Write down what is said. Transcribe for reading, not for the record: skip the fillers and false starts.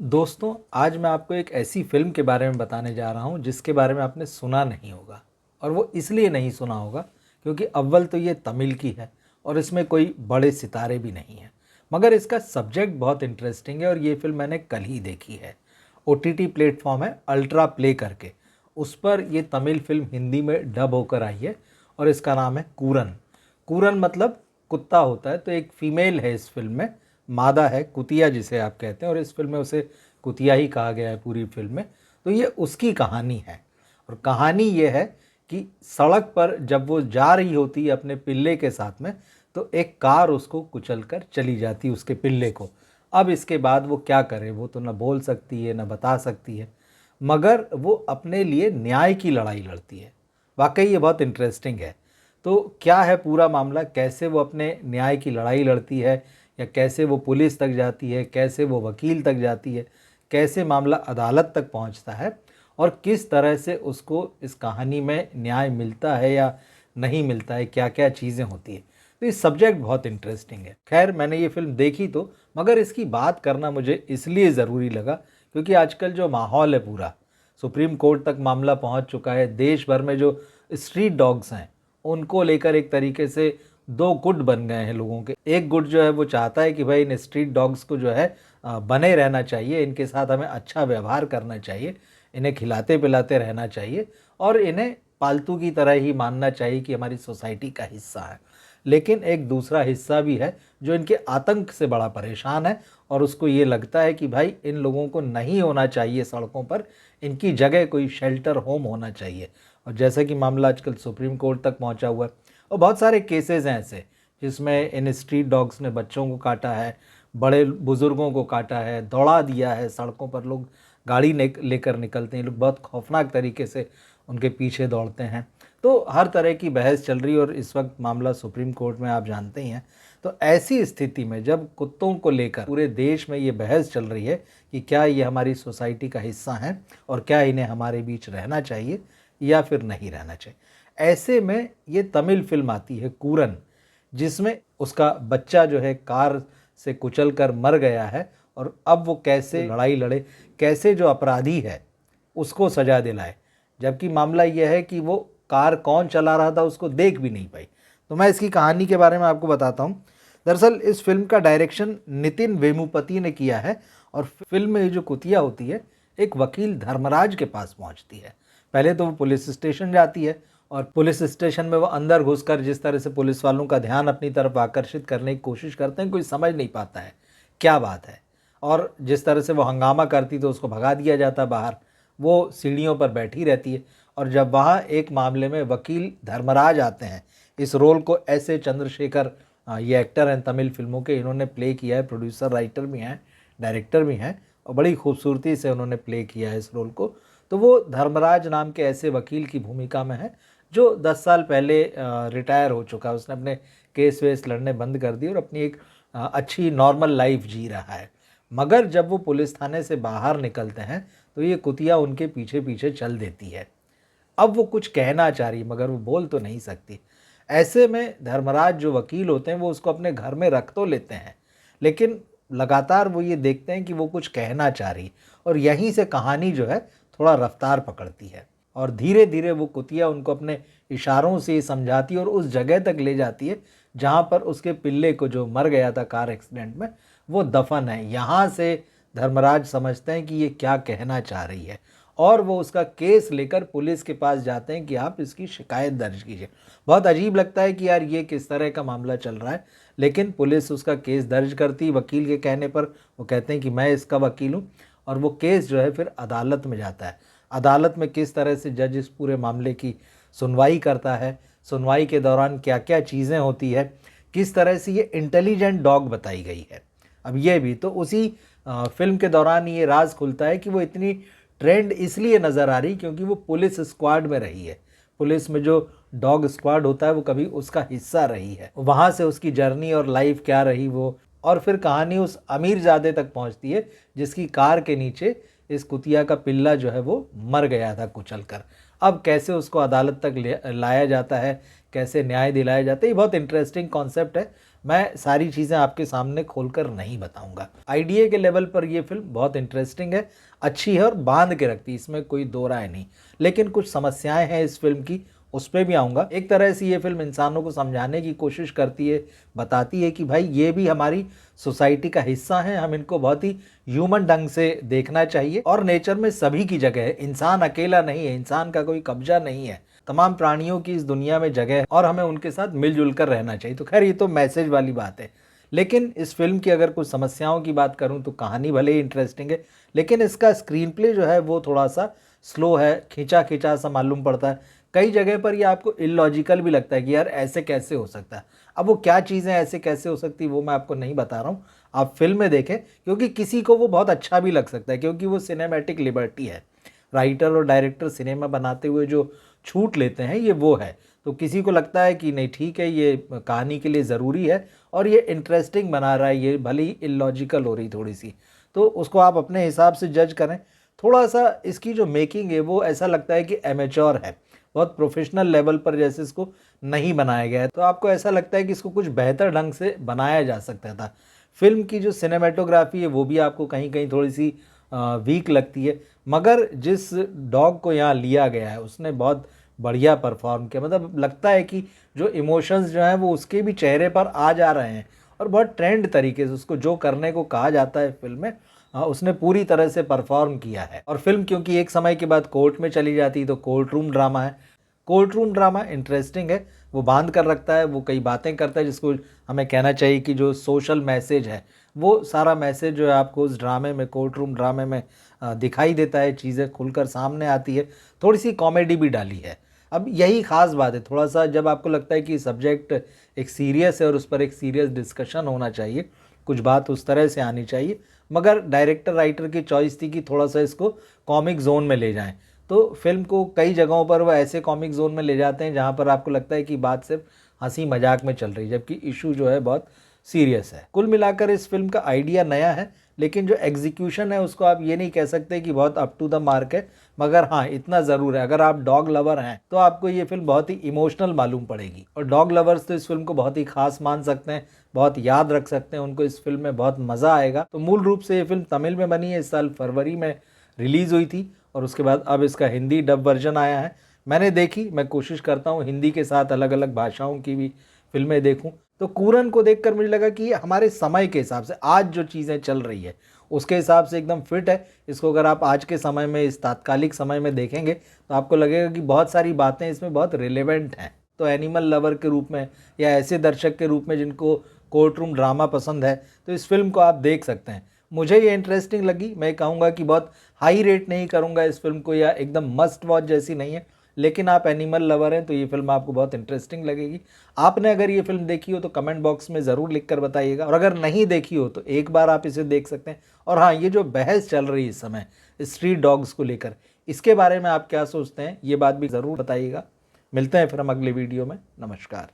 दोस्तों, आज मैं आपको एक ऐसी फ़िल्म के बारे में बताने जा रहा हूँ जिसके बारे में आपने सुना नहीं होगा। और वो इसलिए नहीं सुना होगा क्योंकि अव्वल तो ये तमिल की है और इसमें कोई बड़े सितारे भी नहीं हैं। मगर इसका सब्जेक्ट बहुत इंटरेस्टिंग है और ये फ़िल्म मैंने कल ही देखी है। ओटीटी प्लेटफॉर्म है अल्ट्रा प्ले करके, उस पर ये तमिल फ़िल्म हिंदी में डब होकर आई है और इसका नाम है कूरन। कूरन मतलब कुत्ता होता है, तो एक फ़ीमेल है इस फ़िल्म में, मादा है, कुतिया जिसे आप कहते हैं, और इस फिल्म में उसे कुतिया ही कहा गया है पूरी फिल्म में। तो ये उसकी कहानी है और कहानी ये है कि सड़क पर जब वो जा रही होती है अपने पिल्ले के साथ में, तो एक कार उसको कुचल कर चली जाती है, उसके पिल्ले को। अब इसके बाद वो क्या करे, वो तो ना बोल सकती है ना बता सकती है, मगर वो अपने लिए न्याय की लड़ाई लड़ती है। वाकई ये बहुत इंटरेस्टिंग है। तो क्या है पूरा मामला, कैसे वो अपने न्याय की लड़ाई लड़ती है, या कैसे वो पुलिस तक जाती है, कैसे वो वकील तक जाती है, कैसे मामला अदालत तक पहुंचता है, और किस तरह से उसको इस कहानी में न्याय मिलता है या नहीं मिलता है, क्या क्या चीज़ें होती है। तो ये सब्जेक्ट बहुत इंटरेस्टिंग है। खैर, मैंने ये फिल्म देखी तो, मगर इसकी बात करना मुझे इसलिए ज़रूरी लगा क्योंकि आजकल जो माहौल है पूरा, सुप्रीम कोर्ट तक मामला पहुंच चुका है। देश भर में जो स्ट्रीट डॉग्स हैं उनको लेकर एक तरीके से दो गुट बन गए हैं लोगों के। एक गुट जो है वो चाहता है कि भाई इन स्ट्रीट डॉग्स को जो है बने रहना चाहिए, इनके साथ हमें अच्छा व्यवहार करना चाहिए, इन्हें खिलाते पिलाते रहना चाहिए और इन्हें पालतू की तरह ही मानना चाहिए कि हमारी सोसाइटी का हिस्सा है। लेकिन एक दूसरा हिस्सा भी है जो इनके आतंक से बड़ा परेशान है और उसको ये लगता है कि भाई इन लोगों को नहीं होना चाहिए सड़कों पर, इनकी जगह कोई शेल्टर होम होना चाहिए। और जैसा कि मामला आजकल सुप्रीम कोर्ट तक पहुंचा हुआ है और बहुत सारे केसेस हैं ऐसे जिसमें इन स्ट्रीट डॉग्स ने बच्चों को काटा है, बड़े बुज़ुर्गों को काटा है, दौड़ा दिया है। सड़कों पर लोग गाड़ी लेकर निकलते हैं, लोग बहुत खौफनाक तरीके से उनके पीछे दौड़ते हैं। तो हर तरह की बहस चल रही है और इस वक्त मामला सुप्रीम कोर्ट में, आप जानते ही हैं। तो ऐसी स्थिति में जब कुत्तों को लेकर पूरे देश में ये बहस चल रही है कि क्या ये हमारी सोसाइटी का हिस्सा हैं और क्या इन्हें हमारे बीच रहना चाहिए या फिर नहीं रहना चाहिए, ऐसे में ये तमिल फिल्म आती है कूरन, जिसमें उसका बच्चा जो है कार से कुचल कर मर गया है और अब वो कैसे लड़ाई लड़े, कैसे जो अपराधी है उसको सजा दिलाए। जबकि मामला यह है कि वो कार कौन चला रहा था उसको देख भी नहीं पाई। तो मैं इसकी कहानी के बारे में आपको बताता हूँ। दरअसल इस फिल्म का डायरेक्शन नितिन वेमुपति ने किया है और फिल्म में जो कुतिया होती है एक वकील धर्मराज के पास पहुंचती है। पहले तो वो पुलिस स्टेशन जाती है और पुलिस स्टेशन में वो अंदर घुसकर जिस तरह से पुलिस वालों का ध्यान अपनी तरफ आकर्षित करने की कोशिश करते हैं, कोई समझ नहीं पाता है क्या बात है। और जिस तरह से वो हंगामा करती तो उसको भगा दिया जाता बाहर, वो सीढ़ियों पर बैठी रहती है। और जब वहाँ एक मामले में वकील धर्मराज आते हैं, इस रोल को ऐसे चंद्रशेखर, ये एक्टर हैं तमिल फिल्मों के, इन्होंने प्ले किया है, प्रोड्यूसर राइटर भी हैं, डायरेक्टर भी हैं और बड़ी खूबसूरती से उन्होंने प्ले किया है इस रोल को। तो वो धर्मराज नाम के ऐसे वकील की भूमिका में है जो 10 साल पहले रिटायर हो चुका है। उसने अपने केस वेस लड़ने बंद कर दिए और अपनी एक अच्छी नॉर्मल लाइफ जी रहा है। मगर जब वो पुलिस थाने से बाहर निकलते हैं तो ये कुतिया उनके पीछे पीछे चल देती है। अब वो कुछ कहना चाह रही मगर वो बोल तो नहीं सकती। ऐसे में धर्मराज जो वकील होते हैं वो उसको अपने घर में रख तो लेते हैं, लेकिन लगातार वो ये देखते हैं कि वो कुछ कहना चाह रही, और यहीं से कहानी जो है थोड़ा रफ्तार पकड़ती है और धीरे धीरे वो कुतिया उनको अपने इशारों से समझाती है और उस जगह तक ले जाती है जहाँ पर उसके पिल्ले को, जो मर गया था कार एक्सीडेंट में, वो दफन है। यहाँ से धर्मराज समझते हैं कि ये क्या कहना चाह रही है और वो उसका केस लेकर पुलिस के पास जाते हैं कि आप इसकी शिकायत दर्ज कीजिए। बहुत अजीब लगता है कि यार ये किस तरह का मामला चल रहा है, लेकिन पुलिस उसका केस दर्ज करती वकील के कहने पर। वो कहते हैं कि मैं इसका वकील हूँ और वो केस जो है फिर अदालत में जाता है। अदालत में किस तरह से जज इस पूरे मामले की सुनवाई करता है, सुनवाई के दौरान क्या क्या चीज़ें होती है, किस तरह से ये इंटेलिजेंट डॉग बताई गई है। अब ये भी तो उसी फिल्म के दौरान ये राज खुलता है कि वो इतनी ट्रेंड इसलिए नज़र आ रही क्योंकि वो पुलिस स्क्वाड में रही है। पुलिस में जो डॉग स्क्वाड होता है वो कभी उसका हिस्सा रही है। वहाँ से उसकी जर्नी और लाइफ क्या रही वो, और फिर कहानी उस अमीरजादे तक पहुँचती है जिसकी कार के नीचे इस कुतिया का पिल्ला जो है वो मर गया था कुचल कर। अब कैसे उसको अदालत तक लाया जाता है, कैसे न्याय दिलाया जाता है, ये बहुत इंटरेस्टिंग कॉन्सेप्ट है। मैं सारी चीज़ें आपके सामने खोलकर नहीं बताऊंगा। आइडिया के लेवल पर ये फिल्म बहुत इंटरेस्टिंग है, अच्छी है और बांध के रखती है, इसमें कोई दो राय नहीं। लेकिन कुछ समस्याएं हैं इस फिल्म की, उस पर भी आऊँगा। एक तरह से ये फिल्म इंसानों को समझाने की कोशिश करती है, बताती है कि भाई ये भी हमारी सोसाइटी का हिस्सा है, हम इनको बहुत ही ह्यूमन ढंग से देखना चाहिए और नेचर में सभी की जगह है, इंसान अकेला नहीं है, इंसान का कोई कब्जा नहीं है, तमाम प्राणियों की इस दुनिया में जगह है और हमें उनके साथ मिलजुल कर रहना चाहिए। तो खैर ये तो मैसेज वाली बात है। लेकिन इस फिल्म की अगर कुछ समस्याओं की बात करूं तो कहानी भले ही इंटरेस्टिंग है, लेकिन इसका स्क्रीन प्ले जो है वो थोड़ा सा स्लो है, खींचा खींचा सा मालूम पड़ता है। कई जगह पर ये आपको इलॉजिकल भी लगता है कि यार ऐसे कैसे हो सकता है। अब वो क्या चीज़ें ऐसे कैसे हो सकती वो मैं आपको नहीं बता रहा हूँ, आप फिल्म में देखें, क्योंकि किसी को वो बहुत अच्छा भी लग सकता है, क्योंकि वो सिनेमैटिक लिबर्टी है। राइटर और डायरेक्टर सिनेमा बनाते हुए जो छूट लेते हैं ये वो है। तो किसी को लगता है कि नहीं ठीक है, ये कहानी के लिए ज़रूरी है और ये इंटरेस्टिंग बना रहा है, ये भले ही इलॉजिकल हो रही थोड़ी सी, तो उसको आप अपने हिसाब से जज करें। थोड़ा सा इसकी जो मेकिंग है वो ऐसा लगता है कि एमेच्योर है, बहुत प्रोफेशनल लेवल पर जैसे इसको नहीं बनाया गया है। तो आपको ऐसा लगता है कि इसको कुछ बेहतर ढंग से बनाया जा सकता था। फिल्म की जो सिनेमेटोग्राफी है वो भी आपको कहीं कहीं थोड़ी सी वीक लगती है, मगर जिस डॉग को यहाँ लिया गया है उसने बहुत बढ़िया परफॉर्म किया। मतलब लगता है कि जो इमोशंस जो हैं वो उसके भी चेहरे पर आ जा रहे हैं और बहुत ट्रेंड तरीके से उसको जो करने को कहा जाता है फिल्म में उसने पूरी तरह से परफॉर्म किया है। और फिल्म क्योंकि एक समय के बाद कोर्ट में चली जाती है तो कोर्ट रूम ड्रामा है। कोर्ट रूम ड्रामा इंटरेस्टिंग है, वो बांध कर रखता है, वो कई बातें करता है जिसको हमें कहना चाहिए कि जो सोशल मैसेज है वो सारा मैसेज जो है आपको उस ड्रामे में, कोर्ट रूम ड्रामे में दिखाई देता है, चीज़ें खुलकर सामने आती है। थोड़ी सी कॉमेडी भी डाली है। अब यही ख़ास बात है, थोड़ा सा जब आपको लगता है कि सब्जेक्ट एक सीरियस है और उस पर एक सीरियस डिस्कशन होना चाहिए, कुछ बात उस तरह से आनी चाहिए, मगर डायरेक्टर राइटर की चॉइस थी कि थोड़ा सा इसको कॉमिक जोन में ले जाएं। तो फिल्म को कई जगहों पर वह ऐसे कॉमिक जोन में ले जाते हैं जहां पर आपको लगता है कि बात सिर्फ हंसी मजाक में चल रही है, जबकि इशू जो है बहुत सीरियस है। कुल मिलाकर इस फिल्म का आइडिया नया है, लेकिन जो एग्जीक्यूशन है उसको आप ये नहीं कह सकते कि बहुत अप टू द मार्क है। मगर हाँ, इतना ज़रूर है, अगर आप डॉग लवर हैं तो आपको ये फिल्म बहुत ही इमोशनल मालूम पड़ेगी और डॉग लवर्स तो इस फिल्म को बहुत ही खास मान सकते हैं, बहुत याद रख सकते हैं, उनको इस फिल्म में बहुत मज़ा आएगा। तो मूल रूप से ये फिल्म तमिल में बनी है, इस साल फरवरी में रिलीज़ हुई थी और उसके बाद अब इसका हिंदी डब वर्जन आया है। मैंने देखी, मैं कोशिश करता हूँ हिंदी के साथ अलग अलग भाषाओं की भी फिल्में देखूँ। तो कूरन को देखकर मुझे लगा कि ये हमारे समय के हिसाब से, आज जो चीज़ें चल रही है उसके हिसाब से एकदम फिट है। इसको अगर आप आज के समय में, इस तात्कालिक समय में देखेंगे तो आपको लगेगा कि बहुत सारी बातें इसमें बहुत रिलेवेंट हैं। तो एनिमल लवर के रूप में या ऐसे दर्शक के रूप में जिनको कोर्ट रूम ड्रामा पसंद है तो इस फिल्म को आप देख सकते हैं। मुझे ये इंटरेस्टिंग लगी। मैं कहूँगा कि बहुत हाई रेट नहीं करूँगा इस फिल्म को या एकदम मस्ट वॉच जैसी नहीं है, लेकिन आप एनिमल लवर हैं तो ये फिल्म आपको बहुत इंटरेस्टिंग लगेगी। आपने अगर ये फिल्म देखी हो तो कमेंट बॉक्स में ज़रूर लिख कर बताइएगा और अगर नहीं देखी हो तो एक बार आप इसे देख सकते हैं। और हाँ, ये जो बहस चल रही है इस समय स्ट्रीट डॉग्स को लेकर, इसके बारे में आप क्या सोचते हैं ये बात भी ज़रूर बताइएगा। मिलते हैं फिर हम अगले वीडियो में। नमस्कार।